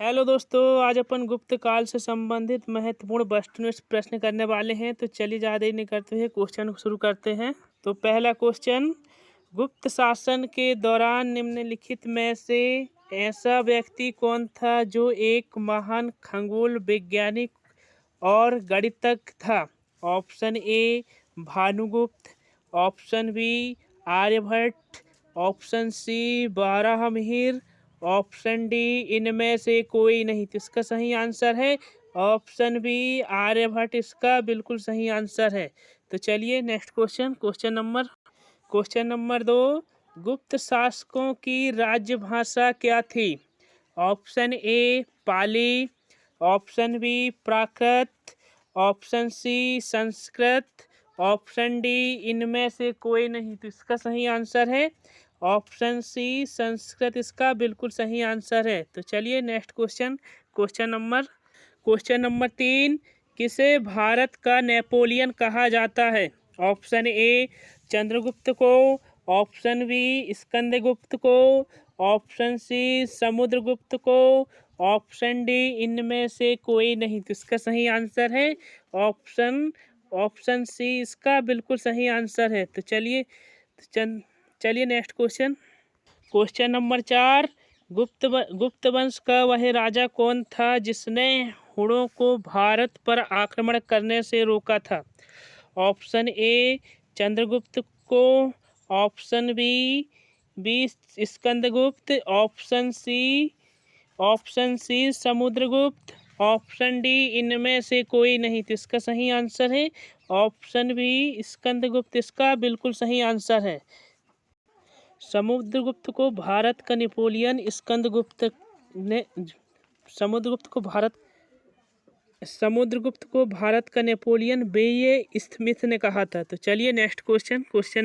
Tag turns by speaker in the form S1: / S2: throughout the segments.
S1: Hello दोस्तों, आज अपन गुप्त काल से संबंधित महत्वपूर्ण वस्तुनिष्ठ प्रश्न करने वाले हैं। तो चलिए ज़्यादा देर नहीं करते हुए क्वेश्चन शुरू करते हैं। तो पहला क्वेश्चन, गुप्त शासन के दौरान निम्नलिखित में से ऐसा व्यक्ति कौन था जो एक महान खगोल वैज्ञानिक और गणितज्ञ था? Option A Bhanugupta, option B Aryabhata, option C Varahamihira, option D इनमें से कोई नहीं। तो इसका सही आंसर है ऑप्शन बी आर्यभट्ट, इसका बिल्कुल सही आंसर है। तो चलिए नेक्स्ट क्वेश्चन नंबर 2, गुप्त शासकों की राजभाषा क्या थी? Option A Pali, option B Prakrit, option C Sanskrit, option D इनमें से कोई नहीं। तो इसका सही आंसर है ऑप्शन सी संस्कृत, इसका बिल्कुल सही आंसर है। तो चलिए नेक्स्ट क्वेश्चन नंबर 3, किसे भारत का नेपोलियन कहा जाता है? ऑप्शन ए चंद्रगुप्त को, ऑप्शन बी स्कंदगुप्त को, ऑप्शन सी समुद्रगुप्त को, ऑप्शन डी इनमें से कोई नहीं। तो इसका सही आंसर है ऑप्शन सी, इसका बिल्कुल सही आंसर है। तो चलिए नेक्स्ट क्वेश्चन नंबर 4, गुप्त वंश का वह राजा कौन था जिसने हुणों को भारत पर आक्रमण करने से रोका था? ऑप्शन ए चंद्रगुप्त को, option B Skandagupta, option C Samudragupta, option D इनमें से कोई नहीं। तो इसका सही आंसर है ऑप्शन बी स्कंदगुप्त, इसका बिल्कुल सही आंसर है। समुद्रगुप्त को भारत का नेपोलियन बेये स्मिथ ने कहा था। तो चलिए नेक्स्ट क्वेश्चन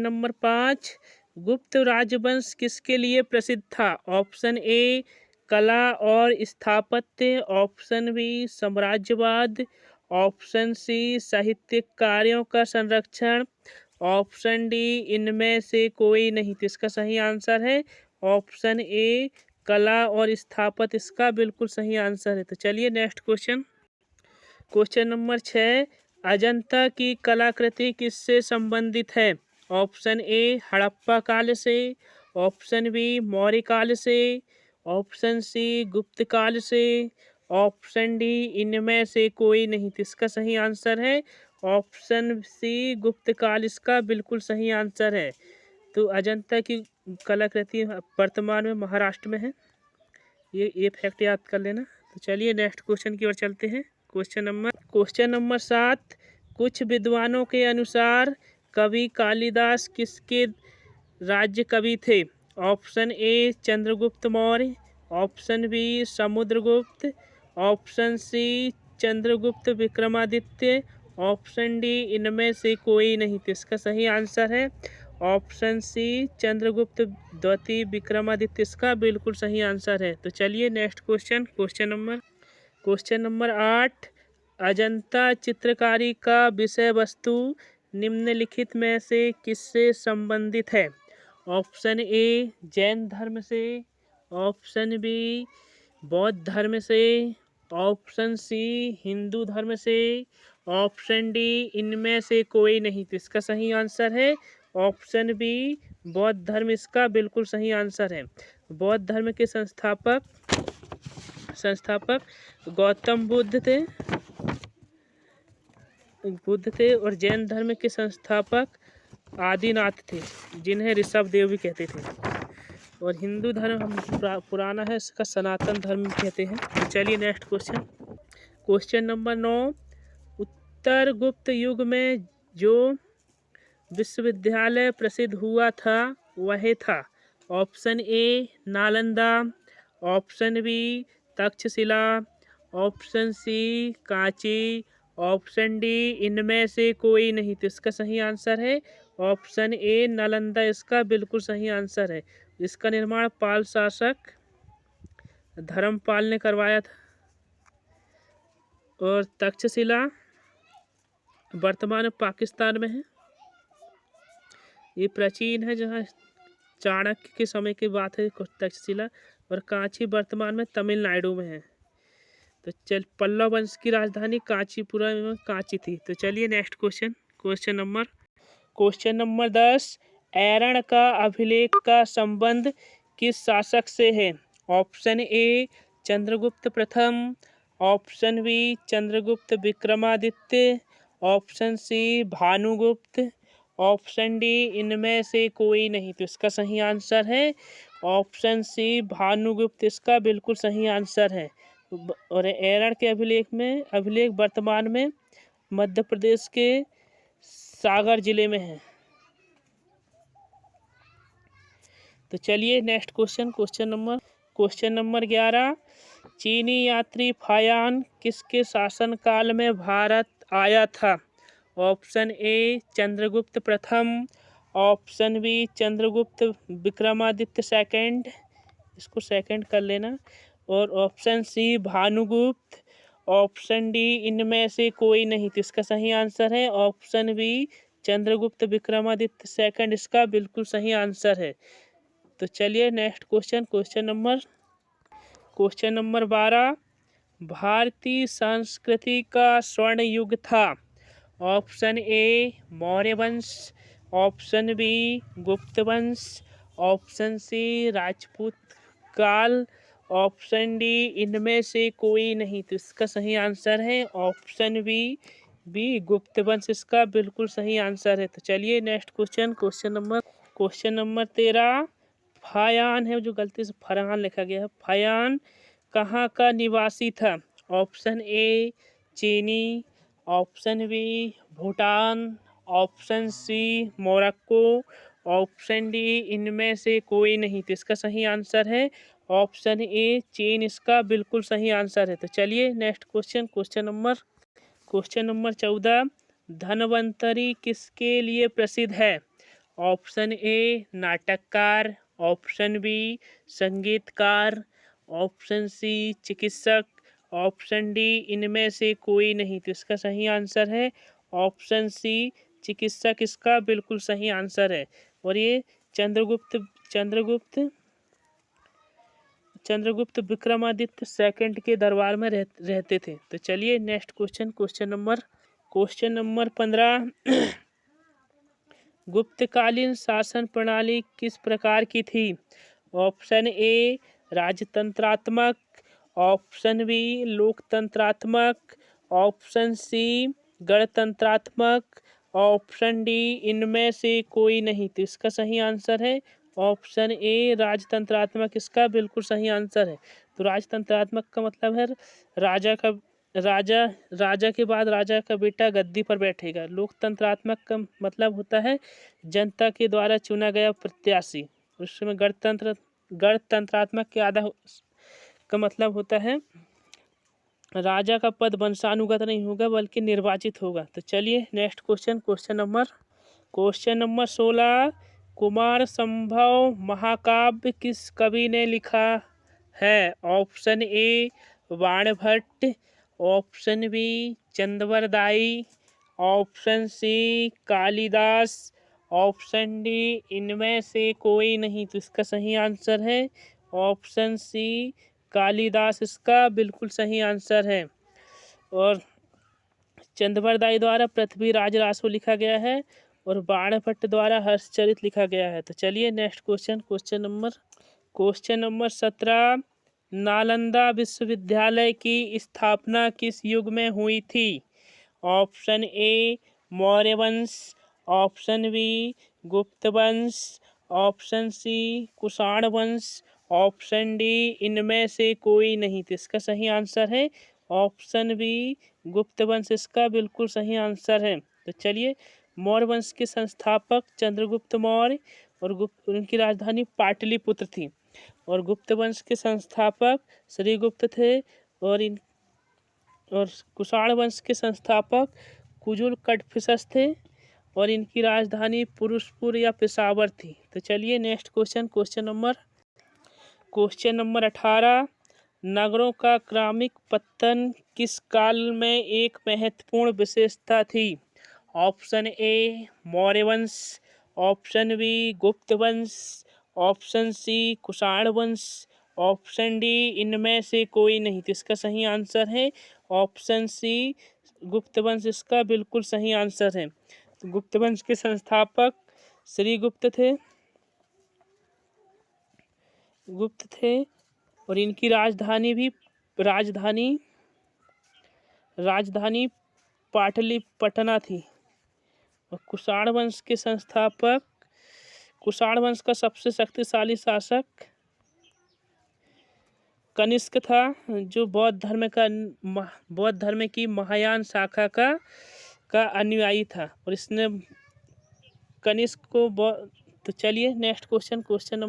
S1: नंबर 5, गुप्त राजवंश किसके लिए प्रसिद्ध था? ऑप्शन ए कला और स्थापत्य, ऑप्शन बी साम्राज्यवाद, ऑप्शन सी साहित्यिक कार्यों का संरक्षण, ऑप्शन डी इनमें से कोई नहीं। तो इसका सही आंसर है ऑप्शन ए कला और स्थापत्य, इसका बिल्कुल सही आंसर है। तो चलिए नेक्स्ट क्वेश्चन नंबर 6, अजंता की कलाकृति किससे संबंधित है? ऑप्शन ए हड़प्पा काल से, ऑप्शन बी मौर्य काल से, ऑप्शन सी गुप्त काल से, ऑप्शन डी इनमें से कोई नहीं। तो इसका सही आंसर है ऑप्शन सी गुप्त काल, इसका बिल्कुल सही आंसर है। तो अजंता की कलाकृति वर्तमान में महाराष्ट्र में है, ये फैक्ट याद कर लेना। तो चलिए नेक्स्ट क्वेश्चन की ओर चलते हैं। क्वेश्चन नंबर 7, कुछ विद्वानों के अनुसार कवि कालिदास किसके राज्य कवि थे? Option A Chandragupta Maurya, option B Samudragupta, option C Chandragupta Vikramaditya, option D इनमें से कोई नहीं। तो इसका सही आंसर है ऑप्शन सी चंद्रगुप्त द्वितीय विक्रमादित्य, इसका बिल्कुल सही आंसर है। तो चलिए नेक्स्ट क्वेश्चन नंबर 8, अजंता चित्रकारी का विषय वस्तु निम्नलिखित में से किससे संबंधित है? ऑप्शन ए जैन धर्म से, ऑप्शन बी बौद्ध धर्म से, ऑप्शन सी हिंदू धर्म से, ऑप्शन डी इनमें से कोई नहीं। तो इसका सही आंसर है ऑप्शन बी बौद्ध धर्म, इसका बिल्कुल सही आंसर है। बौद्ध धर्म के संस्थापक गौतम बुद्ध थे और जैन धर्म के संस्थापक आदिनाथ थे, जिन्हें ऋषभ देव भी कहते थे। और हिंदू धर्म पुराना है, इसका सनातन धर्म कहते हैं। तो चलिए नेक्स्ट क्वेश्चन नंबर 9, उत्तर गुप्त युग में जो विश्वविद्यालय प्रसिद्ध हुआ था वह था? Option A Nalanda, option B Takshashila, option C Kanchi, option D इनमें से कोई नहीं। तो इसका सही आंसर है ऑप्शन ए नालंदा, इसका बिल्कुल सही आंसर है। इसका निर्माण पाल शासक धर्मपाल ने करवाया था। और तक्षशिला वर्तमान में पाकिस्तान में है। ये प्राचीन है, जहाँ चाणक्य के समय की बात है तक्षशिला। और कांची वर्तमान में तमिलनाडु में है। तो चल, पल्लव वंश की राजधानी कांचीपुरम में कांची थी। तो चलिए नेक्स्ट क्वेश्चन, क्वेश्चन नंबर 10। ऐरण का अभिलेख का संबंध किस शासक से है? ऑप्शन ए चंद्रगुप्त प्रथम, option B Chandragupta Vikramaditya, option C Bhanugupta, option D इनमें से कोई नहीं। तो इसका सही आंसर है ऑप्शन सी भानुगुप्त, इसका बिल्कुल सही आंसर है। और ऐरण के अभिलेख वर्तमान में मध्य प्रदेश के सागर जिले में है। तो चलिए नेक्स्ट क्वेश्चन नंबर 11। चीनी यात्री फायान किसके शासनकाल में भारत आया था? ऑप्शन ए चंद्रगुप्त प्रथम, option B Chandragupta Vikramaditya second, इसको सेकंड कर लेना, और option C Bhanugupta, option D इनमें से कोई नहीं। तो इसका सही आंसर है option B Chandragupta Vikramaditya second, इसका बिल्कुल सही आंसर है। तो चलिए नेक्स्ट क्वेश्चन नंबर 12। भारतीय संस्कृति का स्वर्ण युग था। ऑप्शन ए मौर्य वंश, ऑप्शन बी गुप्त वंश, ऑप्शन सी राजपूत काल, ऑप्शन डी इनमें से कोई नहीं। तो इसका सही आंसर है ऑप्शन बी गुप्त वंश, इसका बिल्कुल सही आंसर है। तो चलिए नेक्स्ट क्वेश्चन नंबर 13। फायान है, जो गलती से फरहान लिखा गया है, फायान कहाँ का निवासी था? ऑप्शन ए चीनी, option B Bhutan, option C Morocco, option D इनमें से कोई नहीं। तो इसका सही आंसर है ऑप्शन ए चीन, इसका बिल्कुल सही आंसर है। तो चलिए नेक्स्ट क्वेश्चन नंबर 14। धन्वंतरी किसके लिए प्रसिद्ध है? ऑप्शन ए नाटककार, ऑप्शन बी संगीतकार, ऑप्शन सी चिकित्सक, ऑप्शन डी इनमें से कोई नहीं। तो इसका सही आंसर है ऑप्शन सी चिकित्सक, इसका बिल्कुल सही आंसर है। और ये चंद्रगुप्त विक्रमादित्य सेकंड के दरबार में रहते थे। तो चलिए नेक्स्ट क्वेश्चन नंबर 15। गुप्तकालीन शासन प्रणाली किस प्रकार की थी? ऑप्शन ए राजतंत्रात्मक, ऑप्शन बी लोकतंत्रात्मक, ऑप्शन सी गणतंत्रात्मक, ऑप्शन डी इनमें से कोई नहीं। तो इसका सही आंसर है ऑप्शन ए राजतंत्रात्मक, इसका बिल्कुल सही आंसर है। तो राजतंत्रात्मक का मतलब है राजा के बाद राजा का बेटा गद्दी पर बैठेगा। लोकतंत्रात्मक का मतलब होता है जनता के द्वारा चुना गया प्रत्याशी। उसमें गणतंत्रात्मक के आधा का मतलब होता है राजा का पद वंशानुगत नहीं होगा बल्कि निर्वाचित होगा। तो चलिए नेक्स्ट क्वेश्चन नंबर 16। कुमार संभव महाकाव्य किस कवि ने लिखा है? Option A Banabhatta, option B Chandbardai, option C Kalidas, option D इनमें से कोई नहीं। तो इसका सही आंसर है ऑप्शन सी कालिदास, इसका बिल्कुल सही आंसर है। और चंद्रवरदाई द्वारा पृथ्वीराज रासो लिखा गया है और बाणभट्ट द्वारा हर्षचरित लिखा गया है। तो चलिए नेक्स्ट क्वेश्चन नंबर 17। नालंदा विश्वविद्यालय की स्थापना किस युग में हुई थी? ऑप्शन ए मौर्य वंश, ऑप्शन बी गुप्त वंश, ऑप्शन सी कुषाण वंश, ऑप्शन डी इनमें से कोई नहीं। तो इसका सही आंसर है ऑप्शन बी गुप्त वंश, इसका बिल्कुल सही आंसर है। तो चलिए, मौर्य वंश के संस्थापक चंद्रगुप्त मौर्य और उनकी राजधानी पाटलिपुत्र थी। और गुप्त वंश के संस्थापक श्रीगुप्त थे और कुषाण वंश के संस्थापक कुजुल कटफिसस थे और इनकी राजधानी पुरुषपुर या पेशावर थी। तो चलिए नेक्स्ट क्वेश्चन नंबर 18। नगरों का क्रमिक पतन किस काल में एक महत्वपूर्ण विशेषता थी? ऑप्शन ए मौर्य वंश, ऑप्शन बी गुप्त वंश, ऑप्शन सी कुषाण वंश, ऑप्शन डी इनमें से कोई नहीं। तो इसका सही आंसर है ऑप्शन सी गुप्त वंश, इसका बिल्कुल सही आंसर है। तो गुप्त वंश के संस्थापक श्री गुप्त थे और इनकी राजधानी राजधानी पाटलिपटना थी। और कुषाण वंश का सबसे शक्तिशाली शासक कनिष्क था, जो बौद्ध धर्म की महायान शाखा का अनुयायी था। और इसने कनिष्क को तो चलिए नेक्स्ट क्वेश्चन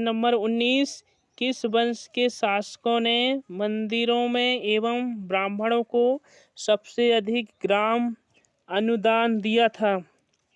S1: नंबर 19। किस वंश के शासकों ने मंदिरों में एवं ब्राह्मणों को सबसे अधिक ग्राम अनुदान दिया था?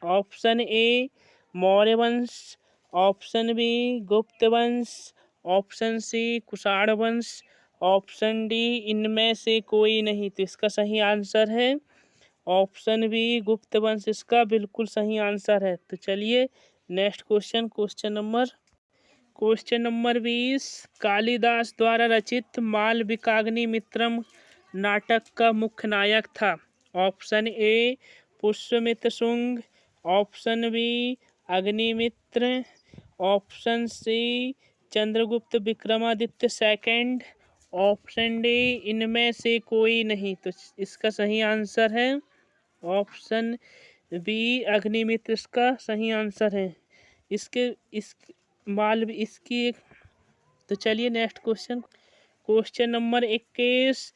S1: ऑप्शन ए मौर्य वंश, ऑप्शन बी गुप्त वंश, ऑप्शन सी कुषाण वंश, ऑप्शन डी इनमें से कोई नहीं। तो इसका सही आंसर है ऑप्शन बी गुप्त वंश, इसका बिल्कुल सही आंसर है। तो चलिए नेक्स्ट क्वेश्चन नंबर 20। कालिदास द्वारा रचित मालविकाग्नि मित्रम नाटक का मुख्य नायक था? Option A Pushyamitra Shunga, option B Agnimitra, option C Chandragupta Vikramaditya second, option D इनमें से कोई नहीं। तो इसका सही आंसर है ऑप्शन बी अग्निमित्र, इसका सही आंसर है। तो चलिए नेक्स्ट क्वेश्चन नंबर 21।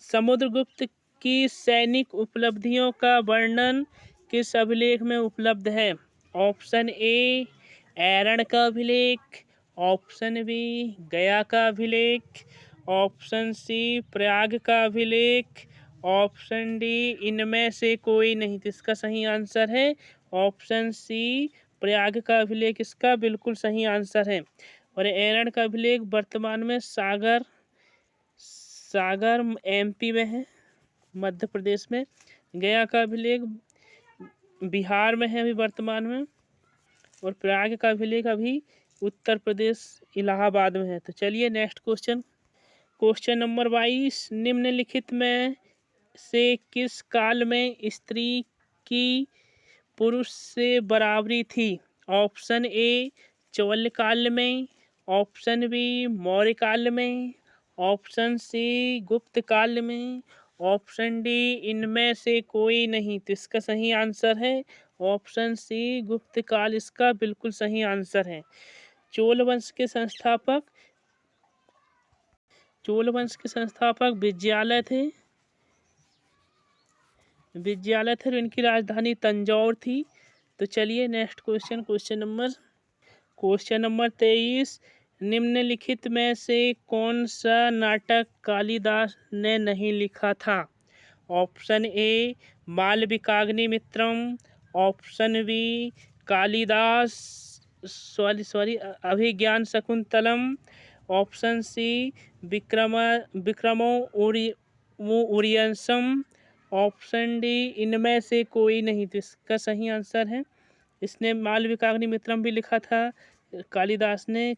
S1: समुद्रगुप्त की सैनिक उपलब्धियों का वर्णन किस अभिलेख में उपलब्ध है? ऑप्शन ए ऐरण का अभिलेख, ऑप्शन बी गया का अभिलेख, ऑप्शन सी प्रयाग का अभिलेख, ऑप्शन डी इनमें से कोई नहीं। तो इसका सही आंसर है ऑप्शन सी प्रयाग का अभिलेख, इसका बिल्कुल सही आंसर है। और ऐरण का अभिलेख वर्तमान में सागर एमपी में है, मध्य प्रदेश में। गया का अभिलेख बिहार में है अभी वर्तमान में। और प्रयाग का अभिलेख अभी उत्तर प्रदेश इलाहाबाद में है। तो चलिए नेक्स्ट क्वेश्चन नंबर 22। निम्नलिखित में से किस काल में स्त्री की पुरुष से बराबरी थी? ऑप्शन ए चौल काल में, ऑप्शन बी मौर्य काल में, ऑप्शन सी गुप्त काल में, ऑप्शन डी इनमें से कोई नहीं। तो इसका सही आंसर है ऑप्शन सी गुप्त काल, इसका बिल्कुल सही आंसर है। चोल वंश के संस्थापक विजयालय थे और इनकी राजधानी तंजौर थी। तो चलिए नेक्स्ट क्वेश्चन नंबर 23। निम्नलिखित में से कौन सा नाटक कालिदास ने नहीं लिखा था? Option A Malavikagnimitram, option B Kalidas Abhijnana Shakuntalam, option C Vikramorvashiyam, option D इनमें से कोई नहीं। तो इसका सही आंसर है, इसने मालविकाग्नि मित्रम भी लिखा था कालिदास ने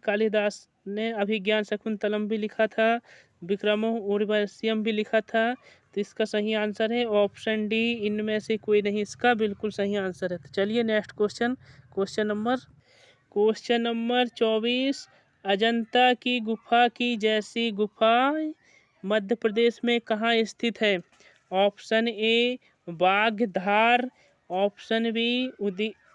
S1: अभिज्ञान शकुंतलम भी लिखा था, विक्रमो उर्वश्यम भी लिखा था। तो इसका सही आंसर है ऑप्शन डी इनमें से कोई नहीं, इसका बिल्कुल सही आंसर है। तो चलिए नेक्स्ट क्वेश्चन नंबर 24। अजंता की गुफा की जैसी गुफा मध्य प्रदेश में कहाँ स्थित है? ऑप्शन ए बागधार, option B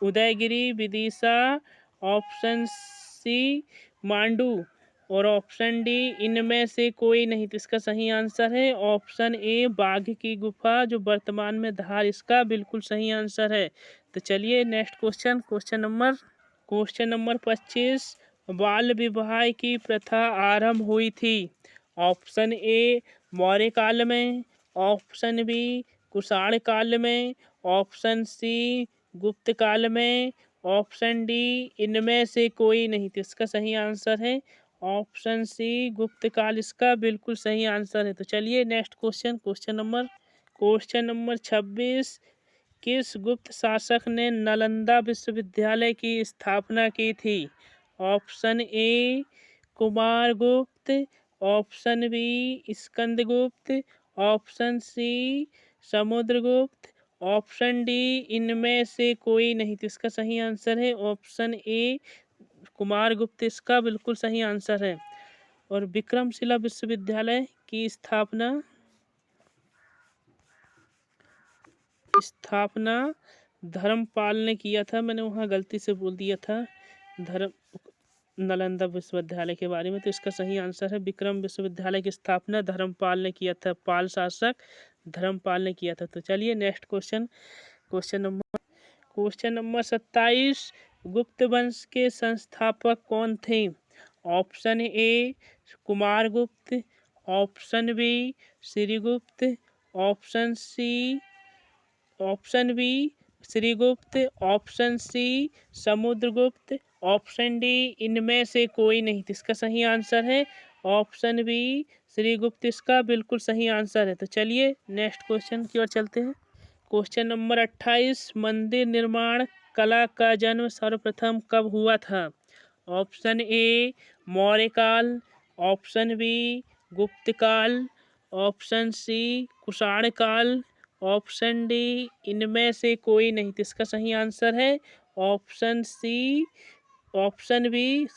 S1: Udayagiri Vidisha, option C Mandu, और ऑप्शन डी इनमें से कोई नहीं। तो इसका सही आंसर है ऑप्शन ए बाघ की गुफा, जो वर्तमान में धार, इसका बिल्कुल सही आंसर है। तो चलिए नेक्स्ट क्वेश्चन नंबर 25। बाल विवाह की प्रथा आरंभ हुई थी? ऑप्शन ए मौर्य काल में, ऑप्शन बी कुषाण काल में, ऑप्शन सी गुप्त काल में, ऑप्शन डी इनमें से कोई नहीं। तो इसका सही आंसर है ऑप्शन सी गुप्त काल, इसका बिल्कुल सही आंसर है। तो चलिए नेक्स्ट क्वेश्चन नंबर 26। किस गुप्त शासक ने नालंदा विश्वविद्यालय की स्थापना की थी? Option A Kumaragupta, option B Skandagupta, option C Samudragupta, option D इनमें से कोई नहीं। तो इसका सही आंसर है ऑप्शन ए कुमारगुप्त, इसका बिल्कुल सही आंसर है। और विक्रमशिला विश्वविद्यालय की स्थापना धर्मपाल ने किया था। मैंने वहाँ गलती से बोल दिया था धर्म नालंदा विश्वविद्यालय के बारे में। तो इसका सही आंसर है विक्रम विश्वविद्यालय की स्थापना धर्मपाल ने किया था। पाल शासक धर्मपाल ने किया था। तो चलिए नेक्स्ट क्वेश्चन नंबर 27। गुप्त वंश के संस्थापक कौन थे? Option A Kumaragupta, option B Srigupta, option B Srigupta, option C Samudragupta, option D इनमें से कोई नहीं। तो इसका सही आंसर है ऑप्शन बी श्रीगुप्त, इसका बिल्कुल सही आंसर है। तो चलिए नेक्स्ट क्वेश्चन की ओर चलते हैं। Question number 28। मंदिर निर्माण कला का जन्म सर्वप्रथम कब हुआ था? ऑप्शन ए मौर्य काल, ऑप्शन बी गुप्त काल, ऑप्शन सी कुषाण काल, ऑप्शन डी इनमें से कोई नहीं। तो इसका सही आंसर है ऑप्शन बी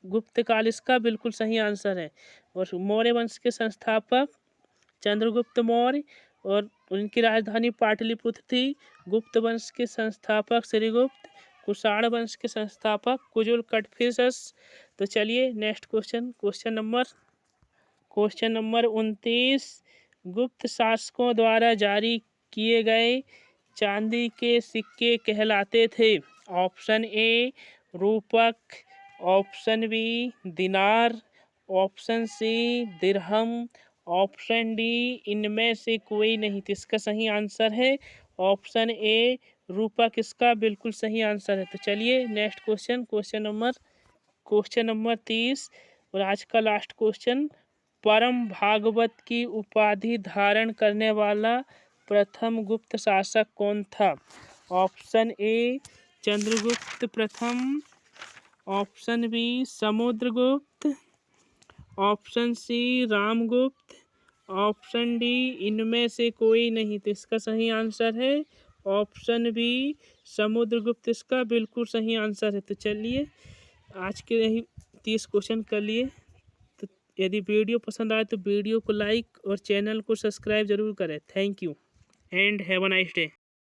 S1: गुप्त काल, इसका बिल्कुल सही आंसर है। और मौर्य वंश के संस्थापक चंद्रगुप्त मौर्य और उनकी राजधानी पाटलिपुत्र थी। गुप्त वंश के संस्थापक श्रीगुप्त, कुषाण वंश के संस्थापक कुजुल कटफिसस। तो चलिए नेक्स्ट क्वेश्चन नंबर 29। गुप्त शासकों द्वारा जारी किए गए चांदी के सिक्के कहलाते थे? ऑप्शन ए रूपक, ऑप्शन बी दिनार, ऑप्शन सी दिरहम, ऑप्शन डी इनमें से कोई नहीं। तो इसका सही आंसर है ऑप्शन ए रूपक, इसका बिल्कुल सही आंसर है। तो चलिए नेक्स्ट क्वेश्चन नंबर 30 और आज का लास्ट क्वेश्चन। परम भागवत की उपाधि धारण करने वाला प्रथम गुप्त शासक कौन था? ऑप्शन ए चंद्रगुप्त प्रथम, option B Samudragupta, option C Ramagupta, option D इनमें से कोई नहीं। तो इसका सही आंसर है ऑप्शन बी समुद्रगुप्त, इसका बिल्कुल सही आंसर है। तो चलिए आज के यही 30 क्वेश्चन कर लिए। तो यदि वीडियो पसंद आए तो वीडियो को लाइक और चैनल को सब्सक्राइब जरूर करें। Thank you and have a nice day.